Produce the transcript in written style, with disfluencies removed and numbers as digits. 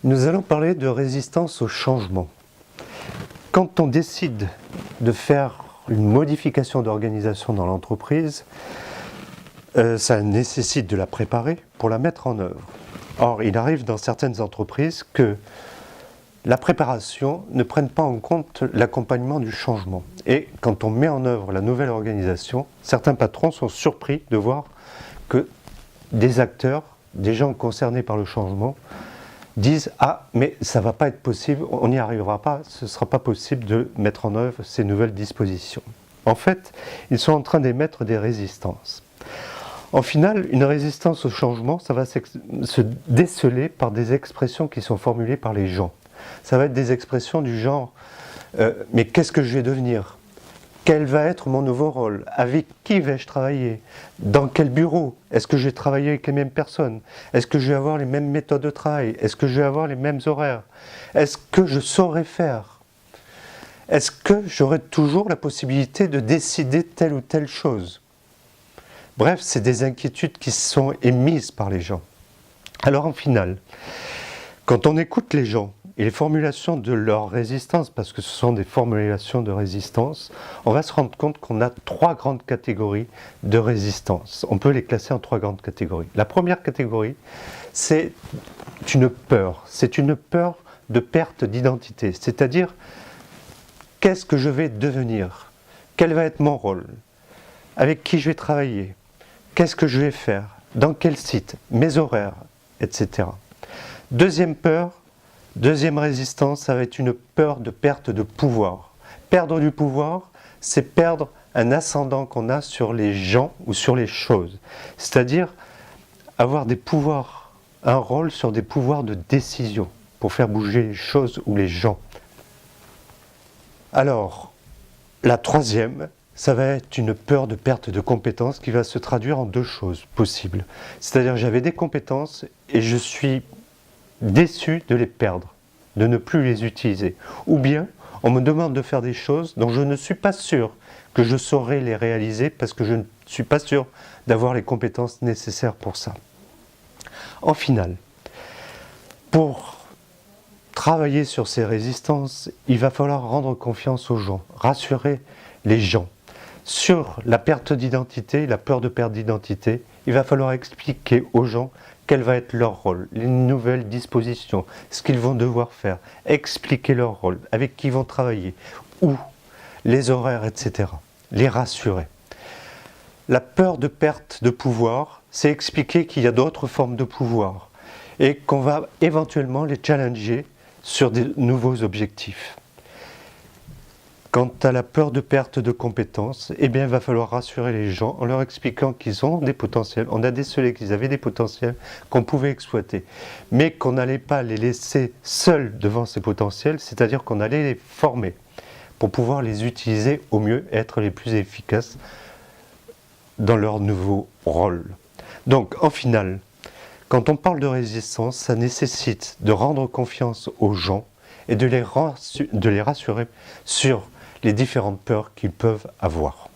Nous allons parler de résistance au changement. Quand on décide de faire une modification d'organisation dans l'entreprise, ça nécessite de la préparer pour la mettre en œuvre. Or, il arrive dans certaines entreprises que la préparation ne prenne pas en compte l'accompagnement du changement. Et quand on met en œuvre la nouvelle organisation, certains patrons sont surpris de voir que des acteurs, des gens concernés par le changement, disent « Ah, mais ça ne va pas être possible, on n'y arrivera pas, ce ne sera pas possible de mettre en œuvre ces nouvelles dispositions. » En fait, ils sont en train d'émettre des résistances. En final, une résistance au changement, ça va se déceler par des expressions qui sont formulées par les gens. Ça va être des expressions du genre « Mais qu'est-ce que je vais devenir ? Quel va être mon nouveau rôle ? Avec qui vais-je travailler ? Dans quel bureau ? Est-ce que je vais travailler avec les mêmes personnes ? Est-ce que je vais avoir les mêmes méthodes de travail ? Est-ce que je vais avoir les mêmes horaires ? Est-ce que je saurai faire ? Est-ce que j'aurai toujours la possibilité de décider telle ou telle chose ? Bref, c'est des inquiétudes qui sont émises par les gens. Alors en final, quand on écoute les gens et les formulations de leur résistance, parce que ce sont des formulations de résistance, on va se rendre compte qu'on a trois grandes catégories de résistance. On peut les classer en trois grandes catégories. La première catégorie, c'est une peur de perte d'identité, c'est-à-dire qu'est-ce que je vais devenir ? Quel va être mon rôle ? Avec qui je vais travailler ? Qu'est-ce que je vais faire ? Dans quel site ? Mes horaires, etc. Deuxième peur, deuxième résistance, ça va être une peur de perte de pouvoir. Perdre du pouvoir, c'est perdre un ascendant qu'on a sur les gens ou sur les choses. C'est-à-dire avoir des pouvoirs, un rôle sur des pouvoirs de décision pour faire bouger les choses ou les gens. Alors, la troisième, ça va être une peur de perte de compétences qui va se traduire en deux choses possibles. C'est-à-dire j'avais des compétences et je suis déçu de les perdre, de ne plus les utiliser. Ou bien, on me demande de faire des choses dont je ne suis pas sûr que je saurais les réaliser parce que je ne suis pas sûr d'avoir les compétences nécessaires pour ça. En final, pour travailler sur ces résistances, il va falloir rendre confiance aux gens, rassurer les gens. Sur la perte d'identité, la peur de perte d'identité, il va falloir expliquer aux gens quel va être leur rôle, les nouvelles dispositions, ce qu'ils vont devoir faire, expliquer leur rôle, avec qui ils vont travailler, où, les horaires, etc. Les rassurer. La peur de perte de pouvoir, c'est expliquer qu'il y a d'autres formes de pouvoir et qu'on va éventuellement les challenger sur des nouveaux objectifs. Quant à la peur de perte de compétences, eh bien, il va falloir rassurer les gens en leur expliquant qu'ils ont des potentiels. On a décelé qu'ils avaient des potentiels qu'on pouvait exploiter, mais qu'on n'allait pas les laisser seuls devant ces potentiels, c'est-à-dire qu'on allait les former pour pouvoir les utiliser au mieux et être les plus efficaces dans leur nouveau rôle. Donc, en final, quand on parle de résistance, ça nécessite de rendre confiance aux gens et de les rassurer sur les différentes peurs qu'ils peuvent avoir.